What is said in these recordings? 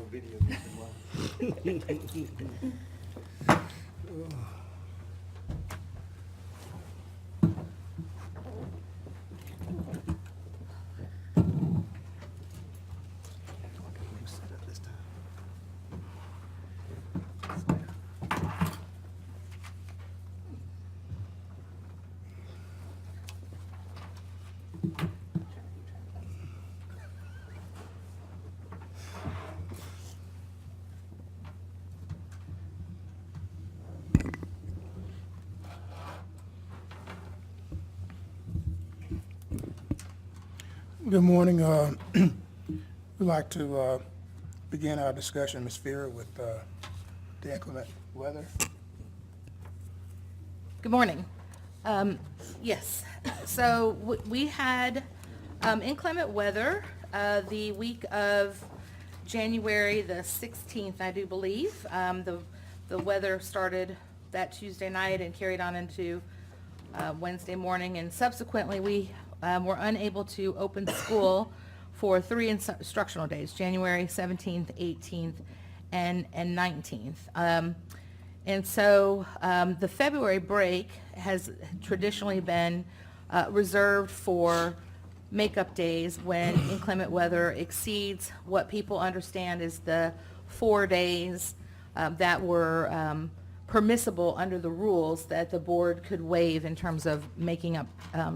video this one. Good morning. We'd like to begin our discussion, Ms. Fear, with the inclement weather. Good morning. Yes, so we had inclement weather the week of January the 16th, I do believe. The weather started that Tuesday night and carried on into Wednesday morning, and subsequently we were unable to open school for 3 instructional days, January 17th, 18th, and 19th. And so the February break has traditionally been reserved for makeup days when inclement weather exceeds what people understand is the 4 days that were permissible under the rules that the board could waive in terms of making up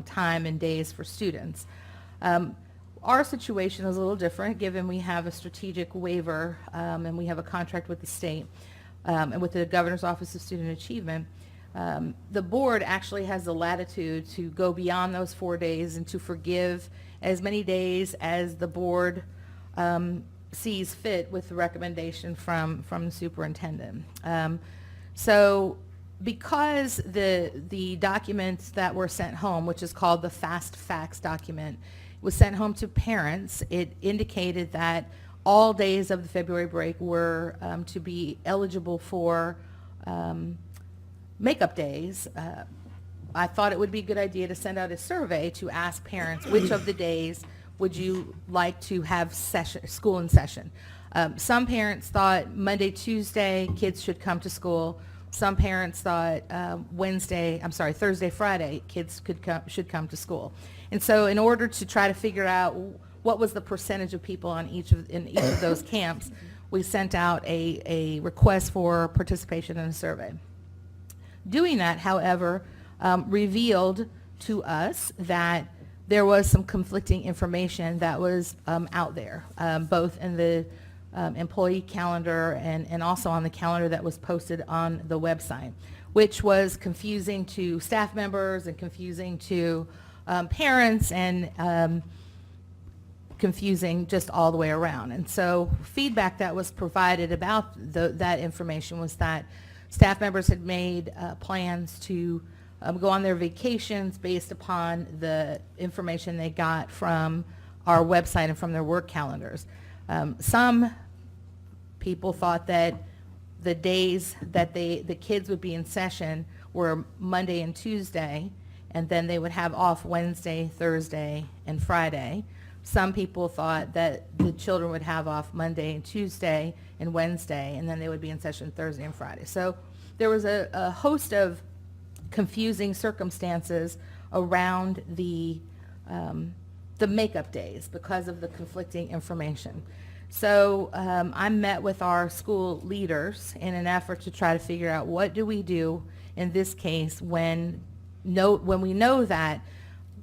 time and days for students. Our situation is a little different given we have a strategic waiver and we have a contract with the state and with the Governor's Office of Student Achievement. The board actually has the latitude to go beyond those 4 days and to forgive as many days as the board sees fit with the recommendation from the superintendent. So because the documents that were sent home, which is called the Fast Facts document, was sent home to parents, it indicated that all days of the February break were to be eligible for makeup days. I thought it would be a good idea to send out a survey to ask parents which of the days would you like to have school in session. Some parents thought Monday, Tuesday, kids should come to school. Some parents thought Thursday, Friday, kids should come to school. And so in order to try to figure out what was the percentage of people in each of those camps, we sent out a request for participation in a survey. Doing that, however, revealed to us that there was some conflicting information that was out there, both in the employee calendar and also on the calendar that was posted on the website, which was confusing to staff members and confusing to parents and confusing just all the way around. And so feedback that was provided about that information was that staff members had made plans to go on their vacations based upon the information they got from our website and from their work calendars. Some people thought that the days that the kids would be in session were Monday and Tuesday, and then they would have off Wednesday, Thursday, and Friday. Some people thought that the children would have off Monday and Tuesday and Wednesday, and then they would be in session Thursday and Friday. So there was a host of confusing circumstances around the makeup days because of the conflicting information. So I met with our school leaders in an effort to try to figure out what do we do in this case when we know that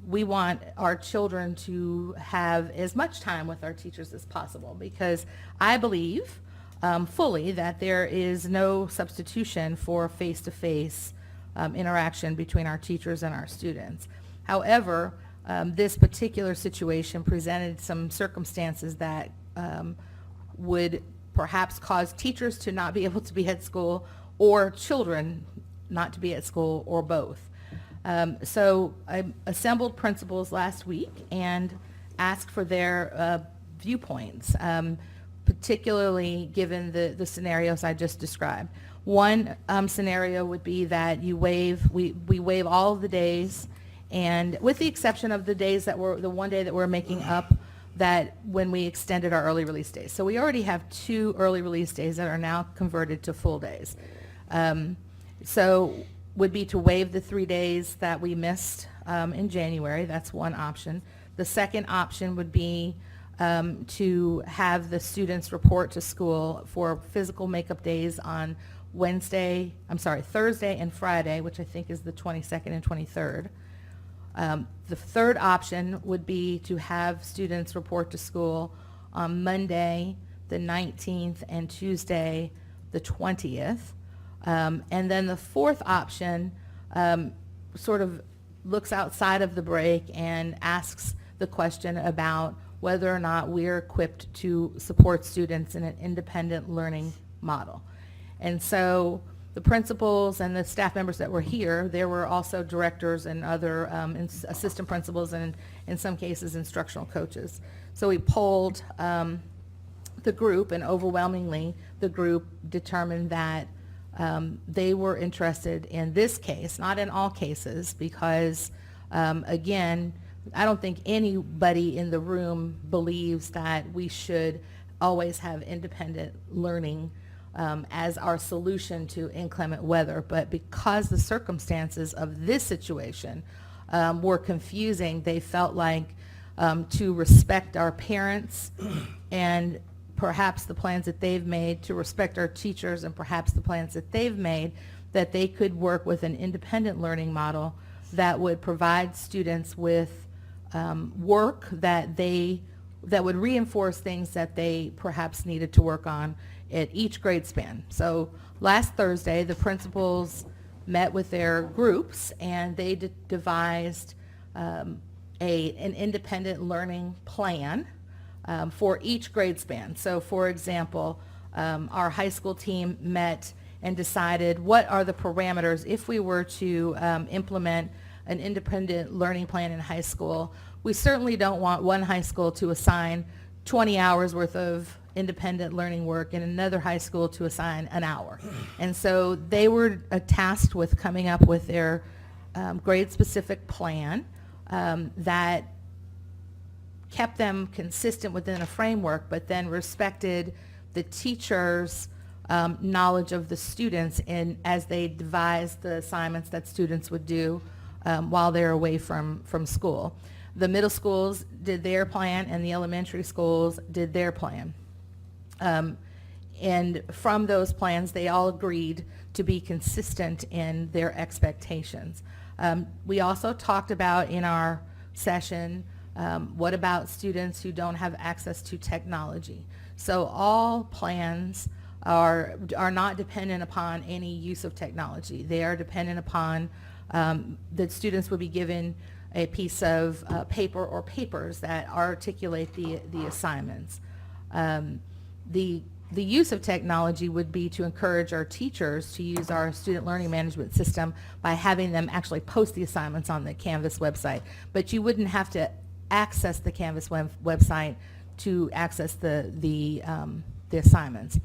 we want our children to have as much time with our teachers as possible, because I believe fully that there is no substitution for face-to-face interaction between our teachers and our students. However, this particular situation presented some circumstances that would perhaps cause teachers to not be able to be at school or children not to be at school, or both. So I assembled principals last week and asked for their viewpoints, particularly given the scenarios I just described. One scenario would be that we waive all of the days, and with the exception of the days that were the one day that we're making up, that when we extended our early release days. So we already have 2 early release days that are now converted to full days. So would be to waive the 3 days that we missed in January. That's one option. The second option would be to have the students report to school for physical makeup days on Thursday and Friday, which I think is the 22nd and 23rd. The third option would be to have students report to school on Monday, the 19th, and Tuesday, the 20th. And then the fourth option sort of looks outside of the break and asks the question about whether or not we're equipped to support students in an independent learning model. And so the principals and the staff members that were here, there were also directors and other assistant principals and in some cases instructional coaches. So we polled the group, and overwhelmingly the group determined that they were interested in this case, not in all cases, because again, I don't think anybody in the room believes that we should always have independent learning as our solution to inclement weather. But because the circumstances of this situation were confusing, they felt like to respect our parents and perhaps the plans that they've made, to respect our teachers and perhaps the plans that they've made, that they could work with an independent learning model that would provide students with work that would reinforce things that they perhaps needed to work on at each grade span. So last Thursday, the principals met with their groups and they devised an independent learning plan for each grade span. So for example, our high school team met and decided what are the parameters if we were to implement an independent learning plan in high school. We certainly don't want one high school to assign 20 hours worth of independent learning work and another high school to assign an hour. And so they were tasked with coming up with their grade-specific plan that kept them consistent within a framework, but then respected the teachers' knowledge of the students as they devised the assignments that students would do while they're away from school. The middle schools did their plan and the elementary schools did their plan. And from those plans, they all agreed to be consistent in their expectations. We also talked about in our session, what about students who don't have access to technology? So all plans are not dependent upon any use of technology. They are dependent upon that students would be given a piece of paper or papers that articulate the assignments. The use of technology would be to encourage our teachers to use our student learning management system by having them actually post the assignments on the Canvas website. But you wouldn't have to access the Canvas website to access the assignments.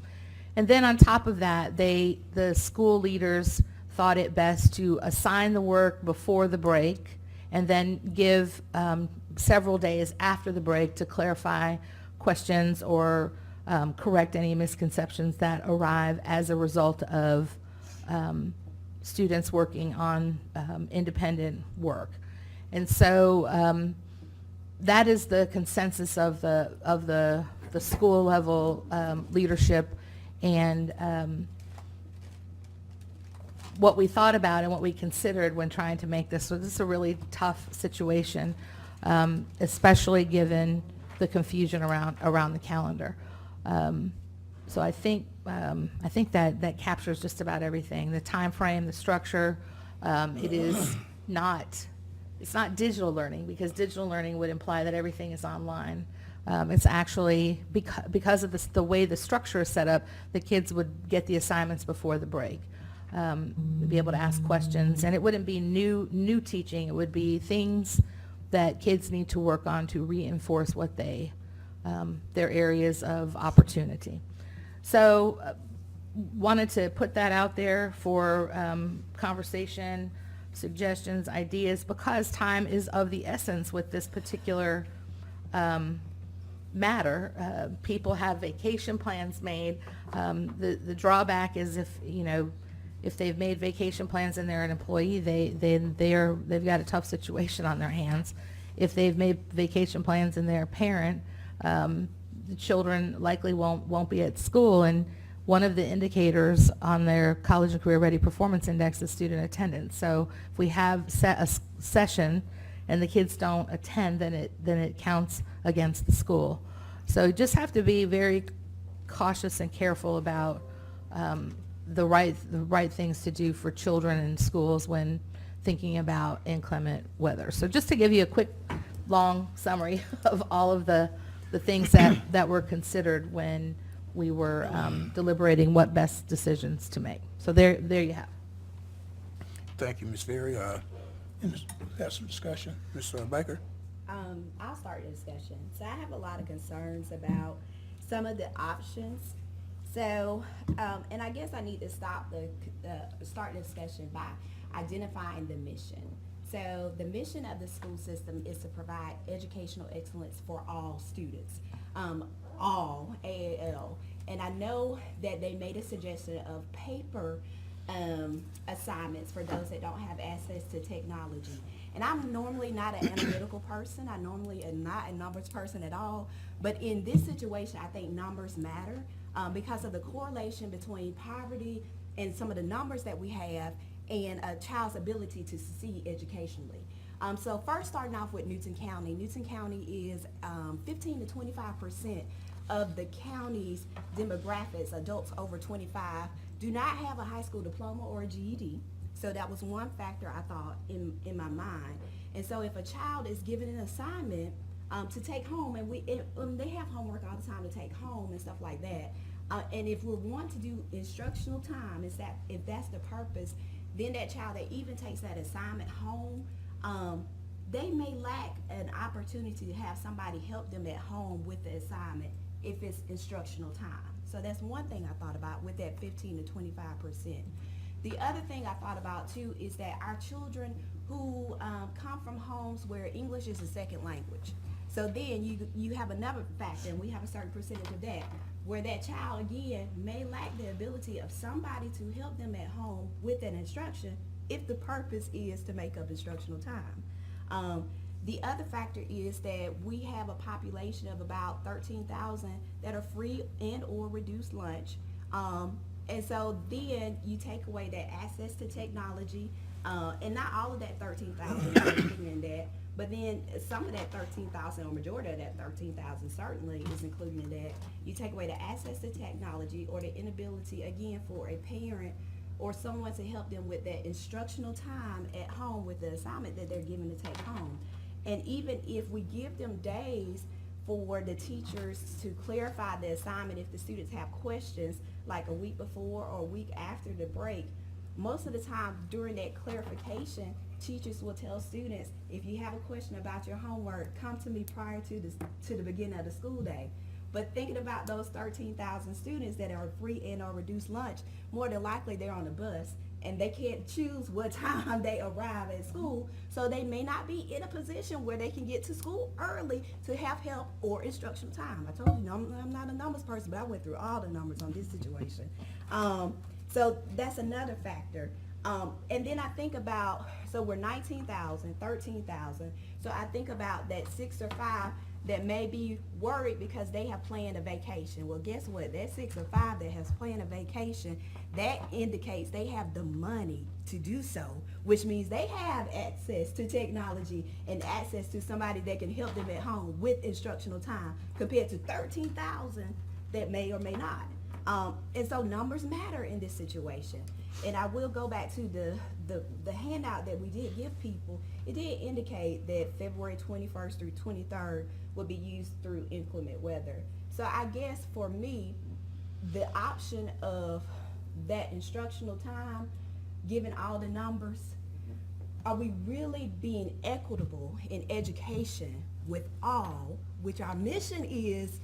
And then on top of that, the school leaders thought it best to assign the work before the break and then give several days after the break to clarify questions or correct any misconceptions that arrive as a result of students working on independent work. And so that is the consensus of the school level leadership, and what we thought about and what we considered when trying to make this. So this is a really tough situation, especially given the confusion around the calendar. So I think that captures just about everything. The time frame, the structure. It's not digital learning, because digital learning would imply that everything is online. It's actually because of the way the structure is set up, the kids would get the assignments before the break. Be able to ask questions, and it wouldn't be new teaching. It would be things that kids need to work on to reinforce what their areas of opportunity. So wanted to put that out there for conversation, suggestions, ideas, because time is of the essence with this particular matter. People have vacation plans made. The drawback is if they've made vacation plans and they're an employee, they've got a tough situation on their hands. If they've made vacation plans and they're a parent, the children likely won't be at school. And one of the indicators on their College and Career Ready Performance Index is student attendance. So if we have set a session and the kids don't attend, then it counts against the school. So you just have to be very cautious and careful about the right things to do for children in schools when thinking about inclement weather. So just to give you a quick, long summary of all of the things that were considered when we were deliberating what best decisions to make. So there you have. Thank you, Ms. Ferry. Have some discussion. Ms. Baker? I'll start the discussion. So I have a lot of concerns about some of the options. So, and I guess I need to start the discussion by identifying the mission. So the mission of the school system is to provide educational excellence for all students, all, AAL. And I know that they made a suggestion of paper assignments for those that don't have access to technology. And I'm normally not an analytical person. I normally am not a numbers person at all. But in this situation, I think numbers matter because of the correlation between poverty and some of the numbers that we have and a child's ability to succeed educationally. So first starting off with Newton County. Newton County is 15 to 25% of the county's demographics, adults over 25, do not have a high school diploma or a GED. So that was one factor I thought in my mind. And so if a child is given an assignment to take home, and they have homework all the time to take home and stuff like that, and if we want to do instructional time, if that's the purpose, then that child that even takes that assignment home, they may lack an opportunity to have somebody help them at home with the assignment if it's instructional time. So that's one thing I thought about with that 15 to 25%. The other thing I thought about too is that our children who come from homes where English is a second language. So then you have another factor, and we have a certain percentage of that, where that child again may lack the ability of somebody to help them at home with an instruction if the purpose is to make up instructional time. The other factor is that we have a population of about 13,000 that are free and or reduced lunch. And so then you take away that access to technology, and not all of that 13,000 is included in that, but then some of that 13,000 or majority of that 13,000 certainly is included in that. You take away the access to technology or the inability again for a parent or someone to help them with that instructional time at home with the assignment that they're given to take home. And even if we give them days for the teachers to clarify the assignment if the students have questions like a week before or a week after the break, most of the time during that clarification, teachers will tell students, if you have a question about your homework, come to me prior to the beginning of the school day. But thinking about those 13,000 students that are free and or reduced lunch, more than likely they're on the bus and they can't choose what time they arrive at school, so they may not be in a position where they can get to school early to have help or instructional time. I told you, I'm not a numbers person, but I went through all the numbers on this situation. So that's another factor. And then I think about, so we're 19,000, 13,000, so I think about that 6 or 5 that may be worried because they have planned a vacation. Well, guess what? That 6 or 5 that has planned a vacation, that indicates they have the money to do so, which means they have access to technology and access to somebody that can help them at home with instructional time compared to 13,000 that may or may not. And so numbers matter in this situation. And I will go back to the handout that we did give people. It did indicate that February 21st through 23rd would be used through inclement weather. So I guess for me, the option of that instructional time, given all the numbers, are we really being equitable in education with all, which our mission is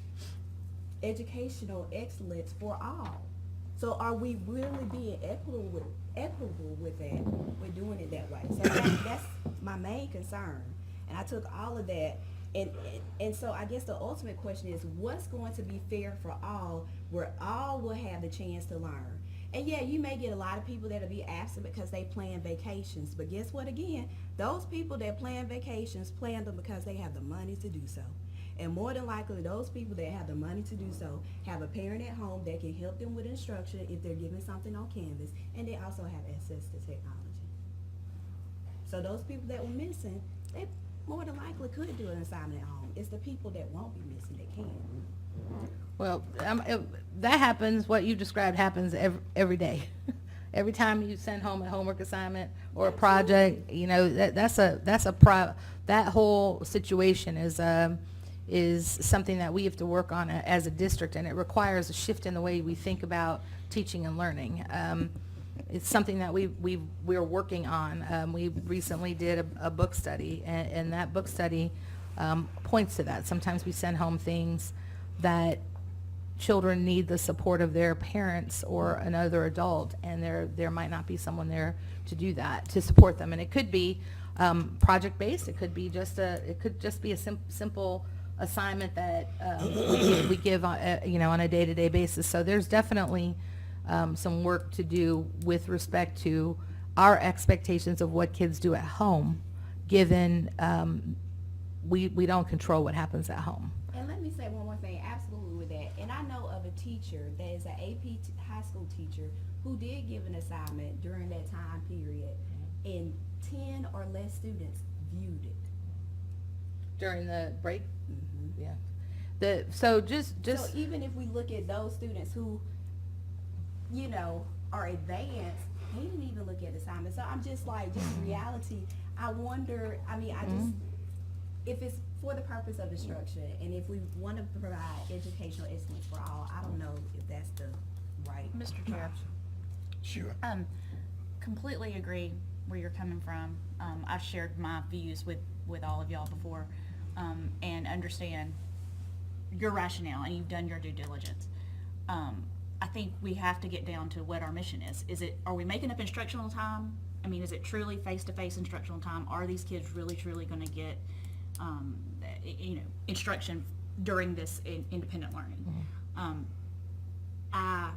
educational excellence for all? So are we really being equitable with that? We're doing it that way. So that's my main concern. And I took all of that And so I guess the ultimate question is, what's going to be fair for all, where all will have the chance to learn? And yeah, you may get a lot of people that'll be absent because they plan vacations. But guess what again? Those people that plan vacations plan them because they have the money to do so. And more than likely, those people that have the money to do so have a parent at home that can help them with instruction if they're given something on Canvas, and they also have access to technology. So those people that were missing, they more than likely could do an assignment at home. It's the people that won't be missing that can. Well, that happens, what you described happens every day. Every time you send home a homework assignment or a project, you know, that whole situation is something that we have to work on as a district, and it requires a shift in the way we think about teaching and learning. It's something that we're working on. We recently did a book study, and that book study points to that. Sometimes we send home things that children need the support of their parents or another adult, and there might not be someone there to do that, to support them. And it could be project based. It could just be a simple assignment that we give on, on a day-to-day basis. So there's definitely some work to do with respect to our expectations of what kids do at home, given we don't control what happens at home. And let me say one more thing, absolutely with that. And I know of a teacher that is an AP high school teacher who did give an assignment during that time period, and 10 or less students viewed it. During the break? Mm-hmm. Yeah. So even if we look at those students who, are advanced, they didn't even look at assignments. So I'm just like, just reality. I wonder, if it's for the purpose of instruction, and if we want to provide educational excellence for all, I don't know if that's the right. Mr. Chair, Sure. completely agree where you're coming from. I've shared my views with all of y'all before, and understand your rationale, and you've done your due diligence. I think we have to get down to what our mission is. Are we making up instructional time? I mean, is it truly face-to-face instructional time? Are these kids really, truly going to get, instruction during this independent learning? Mm-hmm. I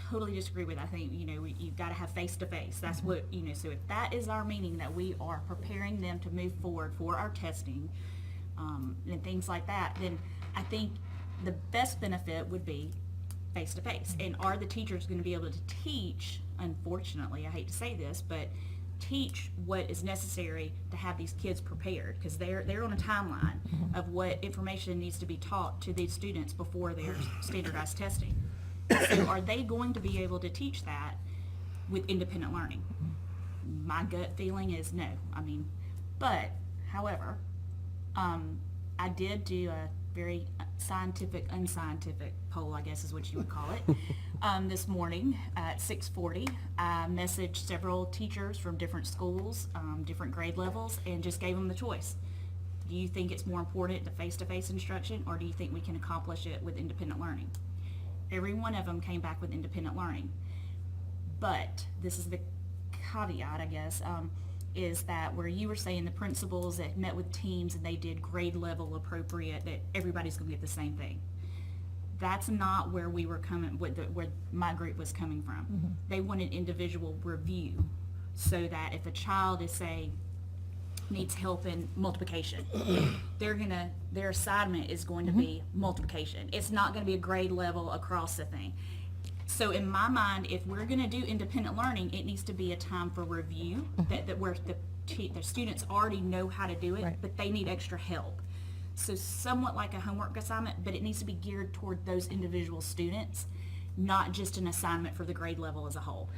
totally disagree with. I think you've got to have face-to-face. That's Mm-hmm. what So if that is our meaning, that we are preparing them to move forward for our testing and things like that, then I think the best benefit would be face-to-face. And are the teachers going to be able to teach? Unfortunately, I hate to say this, but teach what is necessary to have these kids prepared, because they're on a timeline of what information needs to be taught to these students before their standardized testing. So are they going to be able to teach that with independent learning? My gut feeling is no. But however, I did do a very scientific, unscientific poll, I guess is what you would call it. This morning at 6:40, I messaged several teachers from different schools, different grade levels, and just gave them the choice. Do you think it's more important to face-to-face instruction, or do you think we can accomplish it with independent learning? Every one of them came back with independent learning. But this is the caveat, I guess, is that where you were saying the principals that met with teams and they did grade level appropriate, that everybody's going to get the same thing. That's not where we were coming, where my group was coming from. Mm-hmm. They wanted individual review, so that if a child is, say, needs help in multiplication, their assignment is going to be multiplication. It's not going to be a grade level across the thing. So in my mind, if we're going to do independent learning, it needs to be a time for review, that where the students already know how to do it, Right. but they need extra help. So somewhat like a homework assignment, but it needs to be geared toward those individual students, not just an assignment for the grade level as a whole.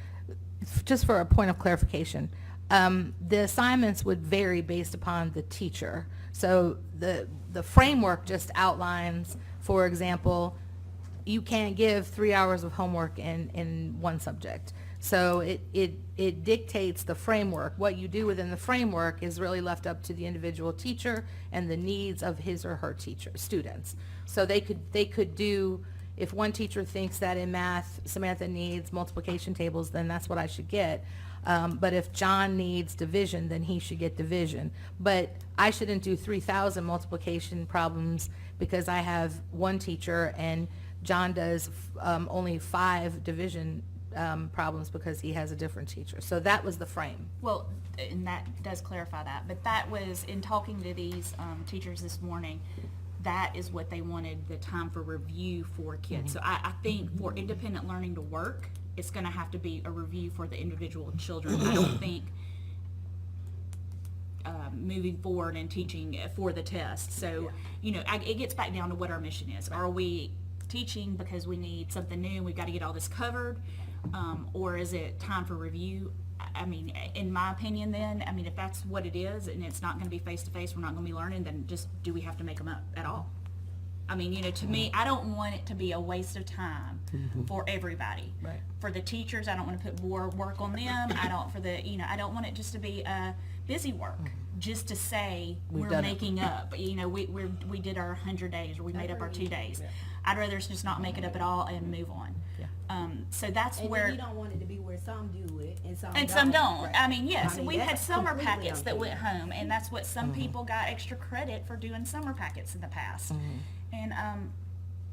Just for a point of clarification, the assignments would vary based upon the teacher. So the framework just outlines, for example, you can't give 3 hours of homework in one subject. So it dictates the framework. What you do within the framework is really left up to the individual teacher and the needs of his or her students. So they could do, if one teacher thinks that in math Samantha needs multiplication tables, then that's what I should get. But if John needs division, then he should get division. But I shouldn't do 3,000 multiplication problems because I have one teacher and John does only 5 division problems because he has a different teacher. So that was the frame. Well, and that does clarify that, but that was, in talking to these teachers this morning, that is what they wanted, the time for review for kids. So I think for independent learning to work, it's gonna have to be a review for the individual children. I don't think moving forward and teaching for the test. So, you know, it gets back down to what our mission is. Are we teaching because we need something new and we've got to get all this covered? Or is it time for review? I mean, in my opinion then, I mean, if that's what it is and it's not going to be face-to-face, we're not going to be learning, then just do we have to make them up at all? I mean, you know, to me, I don't want it to be a waste of time for everybody. Right. For the teachers, I don't want to put more work on them. I don't want it just to be busy work, just to say we're done it. making up. You know, we did our 100 days or we made up our 2 days. I'd rather just not make it up at all and move on. So that's And where. then you don't want it to be where some do it and some don't. And some don't. Right. I mean, yes, I mean, we've had that's summer completely packets that went unfair. home, and that's what some people got extra credit for doing summer packets in the past. And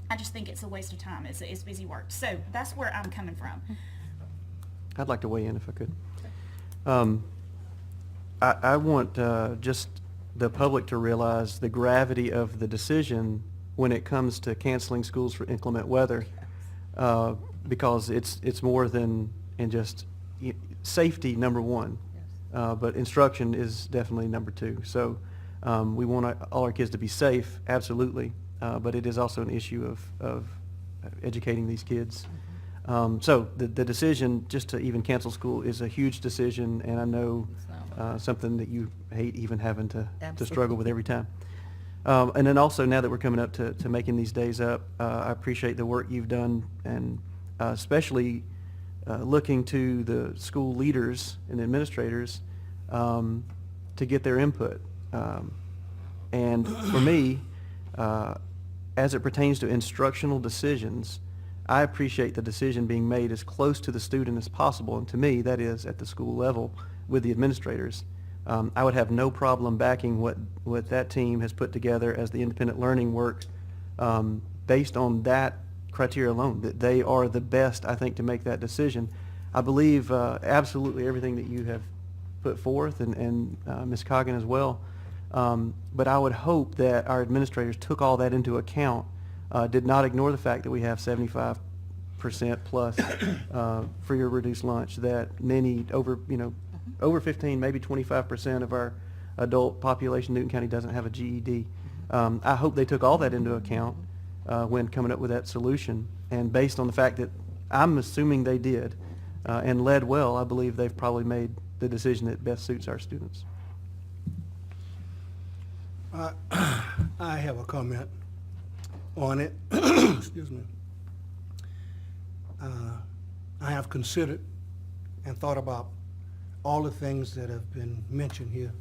I just think it's a waste of time. It's busy work. So that's where I'm coming from. I'd like to weigh in if I could. I want just the public to realize the gravity of the decision when it comes to canceling schools for inclement weather, because it's more than just safety, number one, but instruction is definitely number 2. So we want all our kids to be safe, absolutely, but it is also an issue of educating these kids. So the decision just to even cancel school is a huge decision, and I know something that you hate even having to struggle with every time. And then also, now that we're coming up to making these days up, I appreciate the work you've done, and especially looking to the school leaders and administrators to get their input. And for me, as it pertains to instructional decisions, I appreciate the decision being made as close to the student as possible, and to me, that is at the school level with the administrators. I would have no problem backing what that team has put together as the independent learning work, based on that criteria alone, that they are the best, I think, to make that decision. I believe absolutely everything that you have put forth, and Ms. Coggin as well. But I would hope that our administrators took all that into account, did not ignore the fact that we have 75% plus free or reduced lunch, that many over 15, maybe 25% of our adult population in Newton County doesn't have a GED. I hope they took all that into account when coming up with that solution. And based on the fact that I'm assuming they did and led well, I believe they've probably made the decision that best suits our students. I have a comment on it. Excuse me. I have considered and thought about all the things that have been mentioned here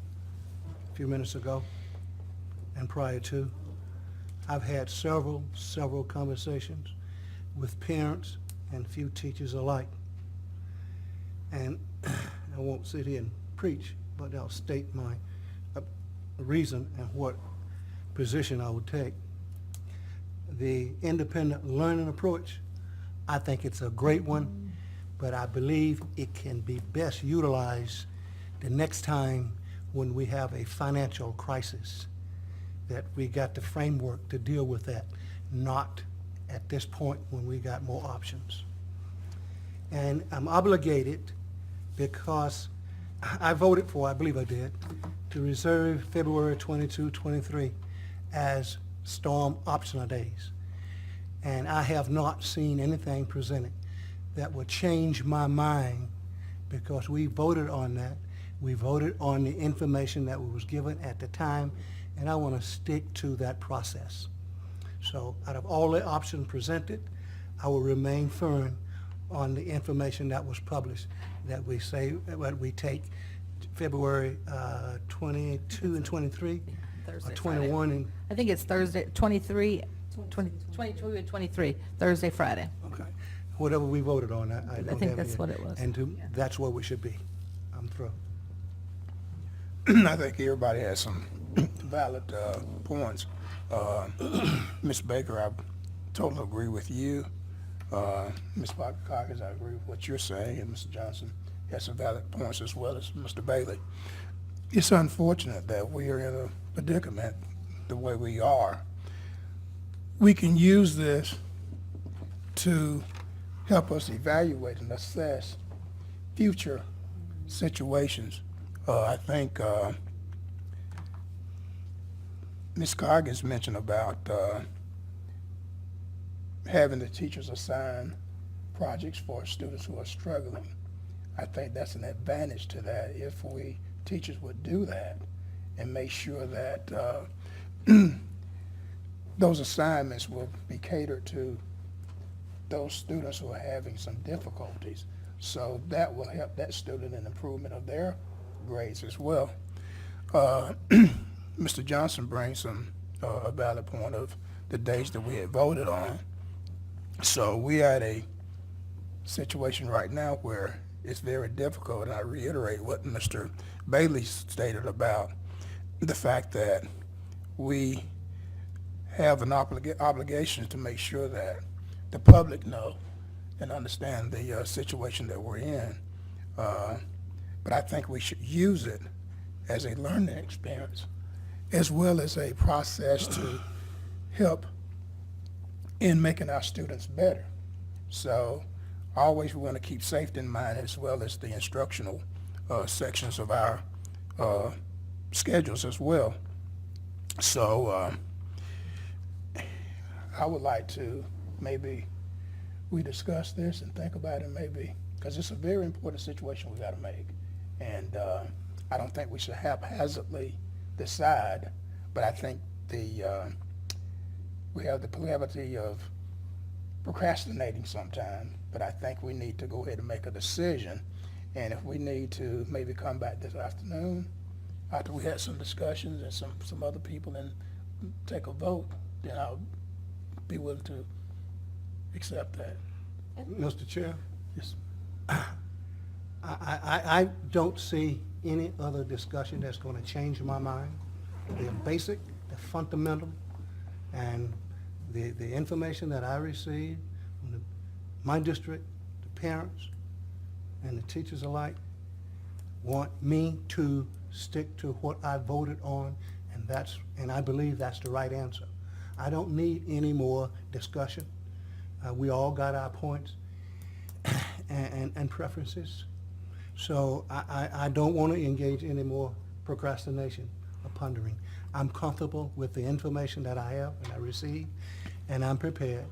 a few minutes ago and prior to. I've had several conversations with parents and few teachers alike. And I won't sit here and preach, but I'll state my reason and what position I would take. The independent learning approach, I think it's a great one, but I believe it can be best utilized the next time when we have a financial crisis, that we got the framework to deal with that, not at this point when we got more options. And I'm obligated because I voted for, I believe I did, to reserve February 22, 23 as storm optional days. And I have not seen anything presented that would change my mind, because we voted on that. We voted on the information that was given at the time, and I want to stick to that process. So out of all the options presented, I will remain firm on the information that was published, that we say, what we take February 22 and 23, Thursday, or 21 and, I think it's Thursday, 22 and 23, Thursday, Friday. okay, whatever we voted on, I don't think have it that's yet. what it was. And that's where we should be. I'm through. I think everybody has some valid points. Ms. Baker, I totally agree with you. Ms. Coggins, I agree with what you're saying, and Mr. Johnson has some valid points as well as Mr. Bailey. It's unfortunate that we are in a predicament the way we are. We can use this to help us evaluate and assess future situations. I think Ms. Coggins mentioned about having the teachers assign projects for students who are struggling. I think that's an advantage to that if we teachers would do that and make sure that those assignments will be catered to those students who are having some difficulties. So that will help that student in improvement of their grades as well. Mr. Johnson brings a valid point of the days that we had voted on. So we are at a situation right now where it's very difficult, and I reiterate what Mr. Bailey stated about the fact that we have an obligation to make sure that the public know and understand the situation that we're in. But I think we should use it as a learning experience as well as a process to help in making our students better. So always we want to keep safety in mind as well as the instructional sections of our schedules as well. So I would like to maybe we discuss this and think about it maybe, because it's a very important situation we got to make. And I don't think we should haphazardly decide, but I think we have the proclivity of procrastinating sometime, but I think we need to go ahead and make a decision. And if we need to maybe come back this afternoon, after we had some discussions and some other people and take a vote, then I'll be willing to accept that. Mr. Chair, Yes. I don't see any other discussion that's going to change my mind. They're basic, they're fundamental, and the information that I received from my district, the parents, and the teachers alike want me to stick to what I voted on, and I believe that's the right answer. I don't need any more discussion. We all got our points and preferences. So I don't want to engage any more procrastination or pondering. I'm comfortable with the information that I have and I received, and I'm prepared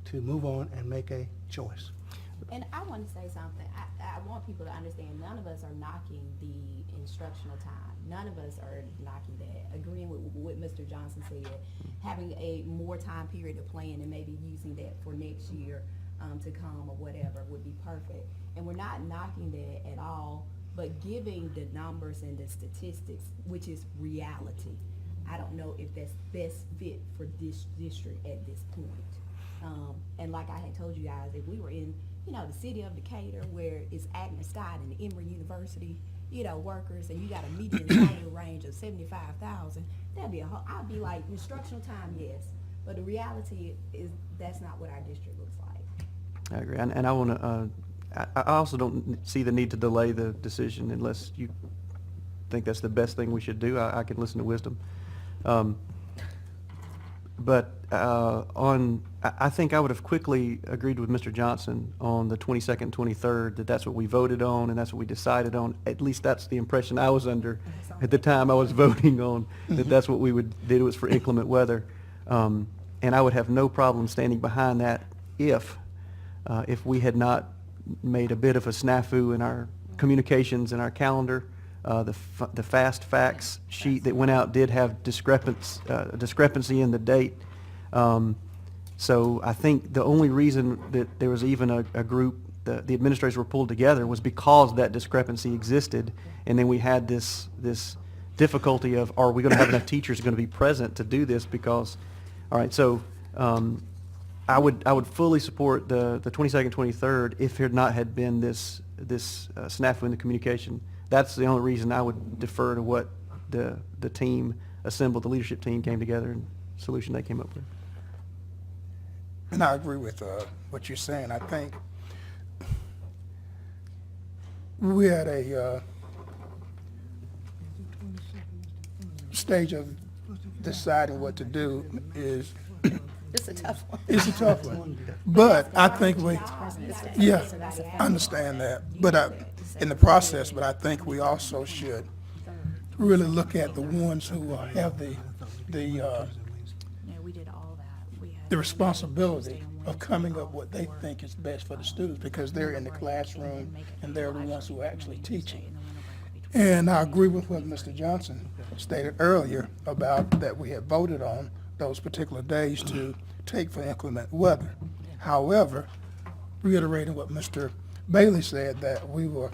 to move on and make a choice. And I want to say something. I want people to understand none of us are knocking the instructional time. None of us are knocking that. Agreeing with what Mr. Johnson said, having a more time period to plan and maybe using that for next year to come or whatever would be perfect. And we're not knocking that at all, but giving the numbers and the statistics, which is reality. I don't know if that's best fit for this district at this point. And like I had told you guys, if we were in, the city of Decatur where it's Agnes Scott and Emory University, workers, and you got a median salary range of 75,000, I'd be like, instructional time, yes. But the reality is that's not what our district looks like. I agree, and I want to, I also don't see the need to delay the decision unless you think that's the best thing we should do. I can listen to wisdom. But I think I would have quickly agreed with Mr. Johnson on the 22nd, 23rd, that's what we voted on and that's what we decided on. At least that's the impression I was under at the time I was voting on, that's what we would do. It was for inclement weather. And I would have no problem standing behind that if we had not made a bit of a snafu in our communications and our calendar. The fast facts sheet that went out did have discrepancy in the date. So I think the only reason that there was even a group, the administrators were pulled together, was because that discrepancy existed. And then we had this difficulty of, are we going to have enough teachers going to be present to do this? Because, all right, so I would fully support the 22nd, 23rd if there not had been this snafu in the communication. that's the only reason I would defer to what the team assembled, the leadership team came together and solution they came up with. And I agree with what you're saying. I think we're at a stage of deciding what to do is, It's a tough one. it's a tough one. But I think yeah, I understand that. But in the process, but I think we also should really look at the ones who have No, we did all that. We had the responsibility of coming up with what they think is best for the students, because they're in the classroom and they're the ones who are actually teaching. And I agree with what Mr. Johnson stated earlier about that we had voted on those particular days to take for inclement weather. However, reiterating what Mr. Bailey said, that we were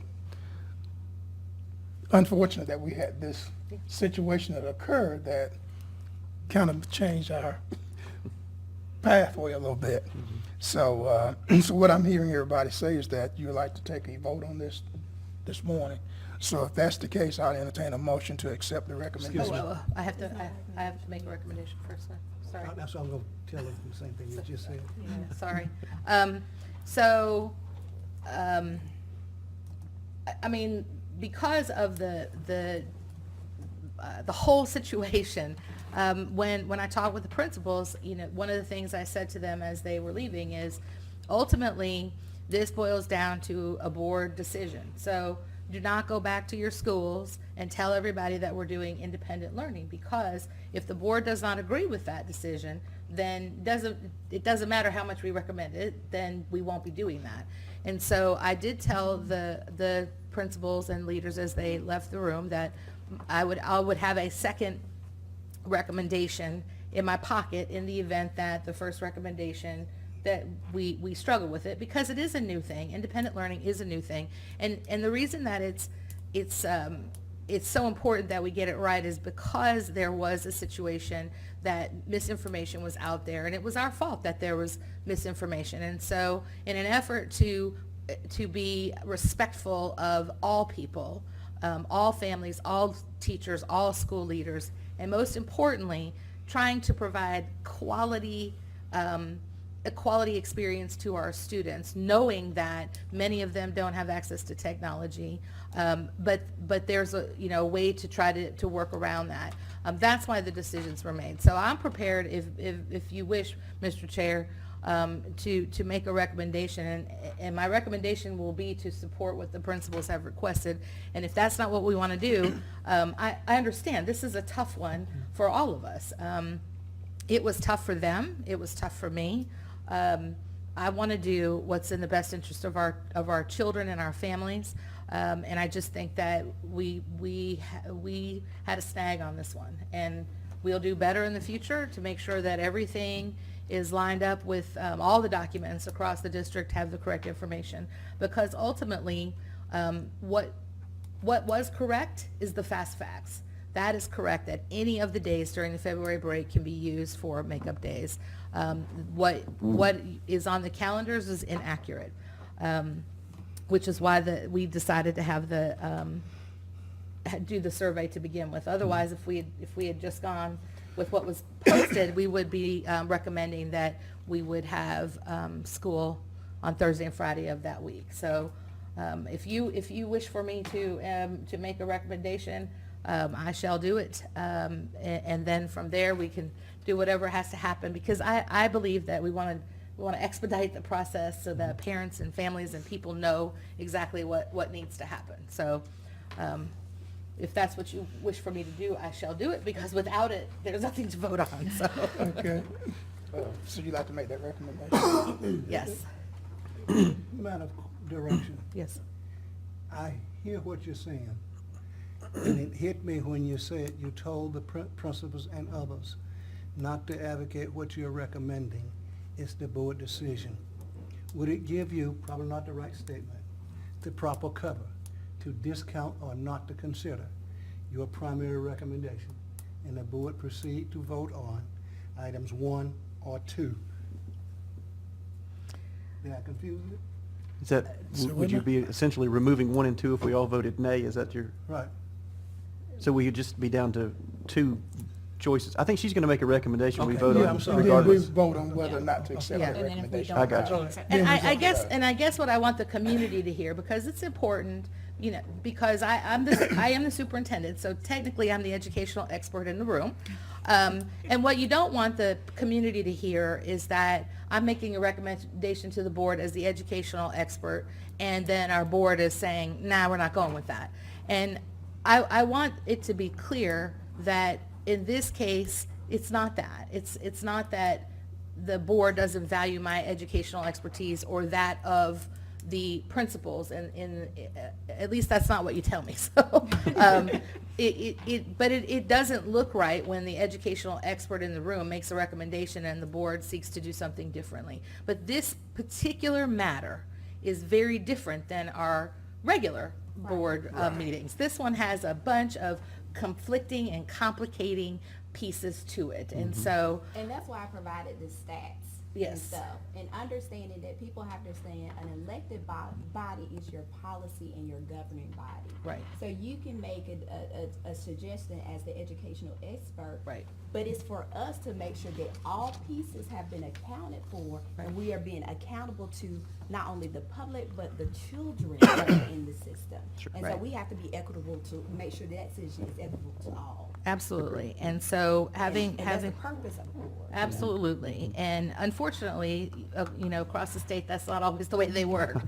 unfortunate that we had this situation that occurred that kind of changed our pathway a little bit. So, so what I'm hearing everybody say is that you'd like to take a vote on this morning. So if that's the case, I'll entertain a motion to accept the recommendation. I have to make a recommendation first, sir. Sorry. That's what I'm gonna tell them, the same thing you just said. Yeah, sorry. I mean, because of the whole situation, when I talked with the principals, one of the things I said to them as they were leaving is, ultimately, this boils down to a board decision. So do not go back to your schools and tell everybody that we're doing independent learning, because if the board does not agree with that decision, then it doesn't matter how much we recommend it, then we won't be doing that. And so I did tell the principals and leaders as they left the room that I would have a second recommendation in my pocket in the event that the first recommendation that we struggle with it, because it is a new thing. Independent learning is a new thing, and the reason that it's so important that we get it right is because there was a situation that misinformation was out there, and it was our fault that there was misinformation. And so in an effort to be respectful of all people, all families, all teachers, all school leaders, and most importantly, trying to provide a quality experience to our students, knowing that many of them don't have access to technology, but there's a way to try to work around that. That's why the decisions were made. So I'm prepared, if you wish, Mr. Chair, to make a recommendation, and my recommendation will be to support what the principals have requested. And if that's not what we want to do, I understand this is a tough one for all of us. It was tough for them. It was tough for me. I want to do what's in the best interest of our children and our families, and I just think that we had a snag on this one, and we'll do better in the future to make sure that everything is lined up with all the documents across the district have the correct information, because ultimately what was correct is the fast facts. That is correct, that any of the days during the February break can be used for makeup days. What is on the calendars is inaccurate, which is why we decided to have do the survey to begin with. Otherwise, if we had just gone with what was posted, we would be recommending that we would have school on Thursday and Friday of that week. So if you wish for me to make a recommendation, I shall do it, and then from there we can do whatever has to happen, because I believe that we want to expedite the process so that parents and families and people know exactly what needs to happen. So if that's what you wish for me to do, I shall do it, because without it, there's nothing to vote on. So Okay. So you'd like to make that recommendation? yes, Matter of direction, yes. I hear what you're saying, and it hit me when you said you told the principals and others not to advocate what you're recommending. It's the board decision. Would it give you, probably not the right statement, the proper cover to discount or not to consider your primary recommendation, and the board proceed to vote on items 1 or 2? Did I confuse it? Is that, So would you wouldn't be essentially removing 1 and 2 if we all voted nay? Is that your, Right. so we would just be down to 2 choices? I think she's going to make a recommendation we Okay. vote Yeah, on I'm sorry. Then we regardless. vote on whether or not to accept Yeah. the And then if we recommendation. don't. I got you. All right. And Then we I guess what I want the community to hear, because it's important, you know, because I am the superintendent, so technically I'm the educational expert in the room. And what you don't want the community to hear is that I'm making a recommendation to the board as the educational expert, and then our board is saying, nah, we're not going with that. And I want it to be clear that in this case, it's not that. It's not that the board doesn't value my educational expertise or that of the principals, and at least that's not what you tell me. So, it doesn't look right when the educational expert in the room makes a recommendation and the board seeks to do something differently. But this particular matter is very different than our regular board meetings. This one has a bunch of conflicting and complicating pieces to it, and so, And that's why I provided the stats and Yes. stuff. And understanding that people have to understand an elected body is your policy and your governing body. right, So you can make a suggestion as the educational expert. right. But it's for us to make sure that all pieces have been accounted for, and we are being accountable to not only the public, but the children that are in the system. And so Right. we have to be equitable to make sure that decision is equitable to all. Absolutely. And so having, And that's the purpose of the board. absolutely. And unfortunately, you know, across the state, that's not always the way they work.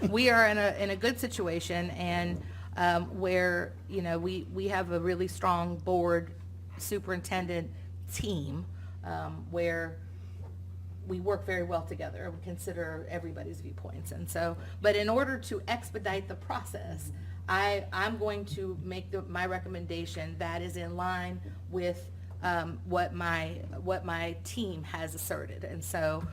We are in a good situation, and where, you know, we have a really strong board superintendent team, where we work very well together and we consider everybody's viewpoints. And so, but in order to expedite the process, I'm going to make my recommendation that is in line with what my team has asserted. And so,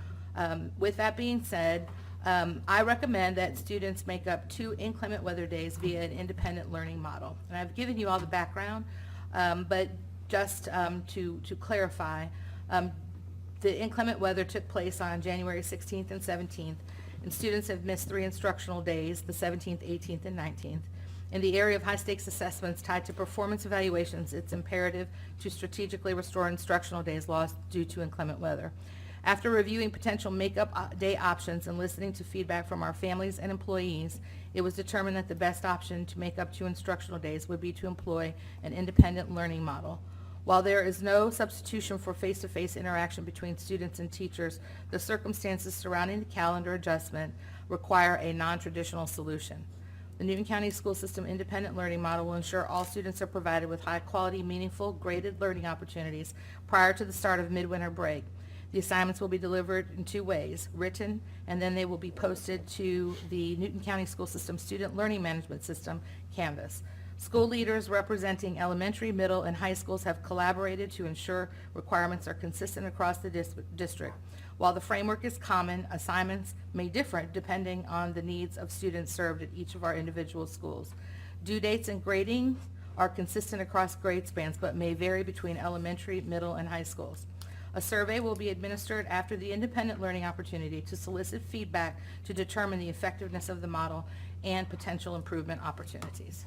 with that being said, I recommend that students make up 2 inclement weather days via an independent learning model. And I've given you all the background, but just to clarify, the inclement weather took place on January 16th and 17th, and students have missed 3 instructional days, the 17th, 18th, and 19th. In the area of high-stakes assessments tied to performance evaluations, it's imperative to strategically restore instructional days lost due to inclement weather. After reviewing potential make-up day options and listening to feedback from our families and employees, it was determined that the best option to make up 2 instructional days would be to employ an independent learning model. While there is no substitution for face-to-face interaction between students and teachers, the circumstances surrounding the calendar adjustment require a non-traditional solution. The Newton County School System Independent Learning Model will ensure all students are provided with high-quality, meaningful, graded learning opportunities prior to the start of midwinter break. The assignments will be delivered in 2 ways, written, and then they will be posted to the Newton County School System Student Learning Management System, Canvas. School leaders representing elementary, middle, and high schools have collaborated to ensure requirements are consistent across the district. While the framework is common, assignments may differ depending on the needs of students served at each of our individual schools. Due dates and grading are consistent across grade spans, but may vary between elementary, middle, and high schools. A survey will be administered after the independent learning opportunity to solicit feedback to determine the effectiveness of the model and potential improvement opportunities.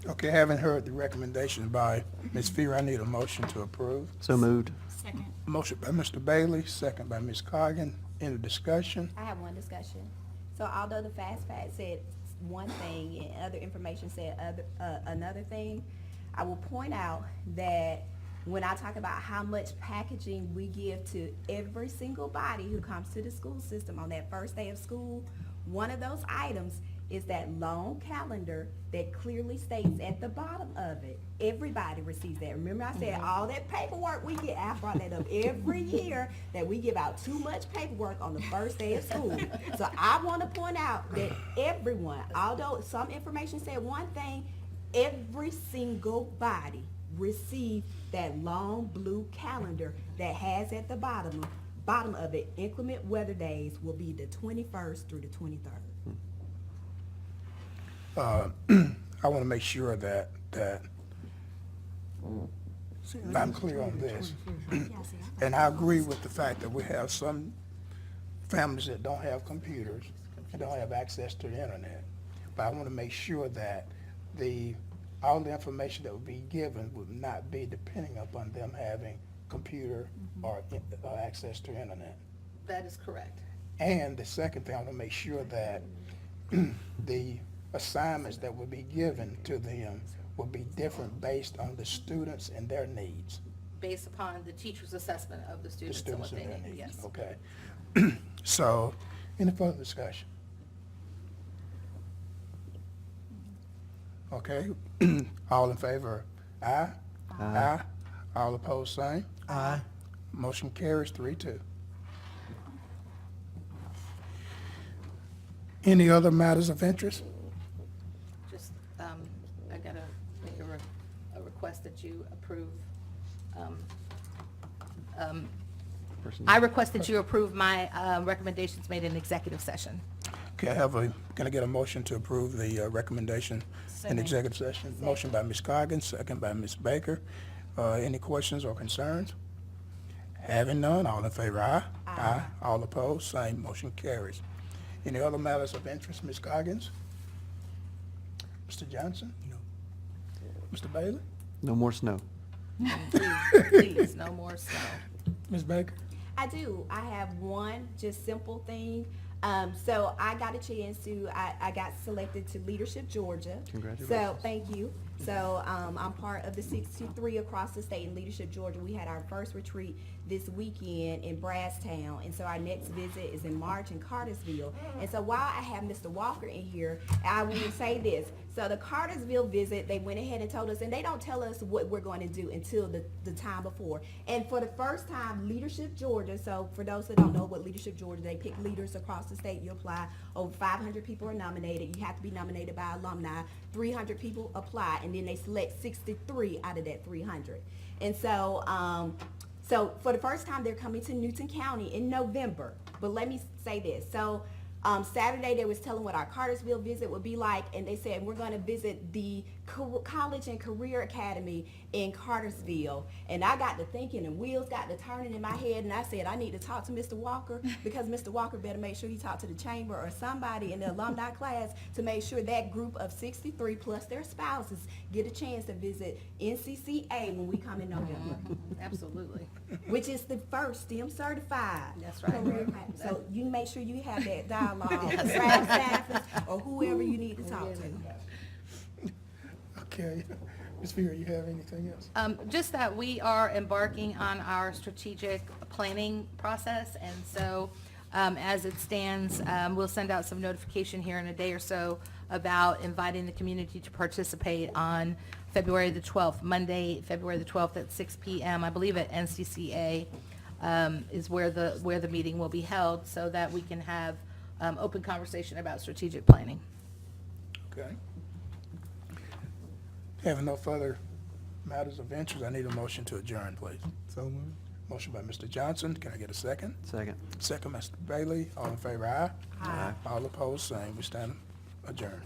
Okay, having heard the recommendation by Ms. Fear, I need a motion to approve. So moved. Second. Motion by Mr. Bailey, second by Ms. Coggan. Any discussion? I have one discussion. So although the fast fact said one thing and other information said another thing, I will point out that when I talk about how much packaging we give to every single body who comes to the school system on that first day of school, one of those items is that long calendar that clearly states at the bottom of it, everybody receives that. Remember I said all that paperwork we get, I brought that up every year, that we give out too much paperwork on the first day of school. So I want to point out that everyone, although some information said one thing, every single body received that long blue calendar that has at the bottom of it, inclement weather days will be the 21st through the 23rd. I want to make sure that I'm clear on this. And I agree with the fact that we have some families that don't have computers and don't have access to the internet. But I want to make sure that all the information that would be given would not be depending upon them having computer or access to internet. That is correct. And the second thing, I want to make sure that the assignments that will be given to them will be different based on the students and their needs. Based upon the teacher's assessment of the The students and what students and they their need, needs, yes. okay. So, any further discussion? Okay, all in favor, aye? Aye. All opposed, same? Aye. Motion carries 3-2. Any other matters of interest? Just, I gotta make a request that you approve, Person- I request that you approve my, recommendations made in executive session. Okay, can I get a motion to approve the recommendation in executive session? Motion by Ms. Coggins, second by Ms. Baker. Any questions or concerns? Having none, all in favor, aye? Aye. All opposed, same, motion carries. Any other matters of interest, Ms. Coggins? Mr. Johnson? No. Mr. Bailey? No more snow. Please, no more snow. Ms. Baker? I do. I have one just simple thing. So I got a chance to, I got selected to Leadership Georgia. Congratulations. So, thank you. So, I'm part of the 63 across the state in Leadership Georgia. We had our first retreat this weekend in Brasstown. And so our next visit is in March in Cartersville. And so while I have Mr. Walker in here, I will say this. So the Cartersville visit, they went ahead and told us, and they don't tell us what we're going to do until the time before. And for the first time, Leadership Georgia, so for those that don't know what Leadership Georgia, they pick leaders across the state. You apply, over 500 people are nominated. You have to be nominated by alumni. 300 people apply, and then they select 63 out of that 300. And so, so for the first time, they're coming to Newton County in November. But let me say this. So Saturday, they was telling what our Cartersville visit would be like, and they said we're going to visit the College and Career Academy in Cartersville. And I got to thinking, and wheels got to turning in my head, and I said I need to talk to Mr. Walker, because Mr. Walker better make sure he talk to the chamber or somebody in the alumni class to make sure that group of 63 plus their spouses get a chance to visit NCCA when we come in November, Absolutely. which is the first STEM certified. That's right. career academy. So you make sure you have that dialogue with Brad Stafford or whoever you need to talk to. Okay. Ms. Fury, you have anything else? Just that we are embarking on our strategic planning process, and so, as it stands, we'll send out some notification here in a day or so about inviting the community to participate on February the 12th, Monday, February the 12th at 6 p.m., I believe at NCCA, is where the meeting will be held, so that we can have, open conversation about strategic planning. Okay. Having no further matters of interest, I need a motion to adjourn, please. So moved. Motion by Mr. Johnson. Can I get a second? Second. Second, Mr. Bailey. All in favor, aye? Aye. All opposed, same. We stand adjourned.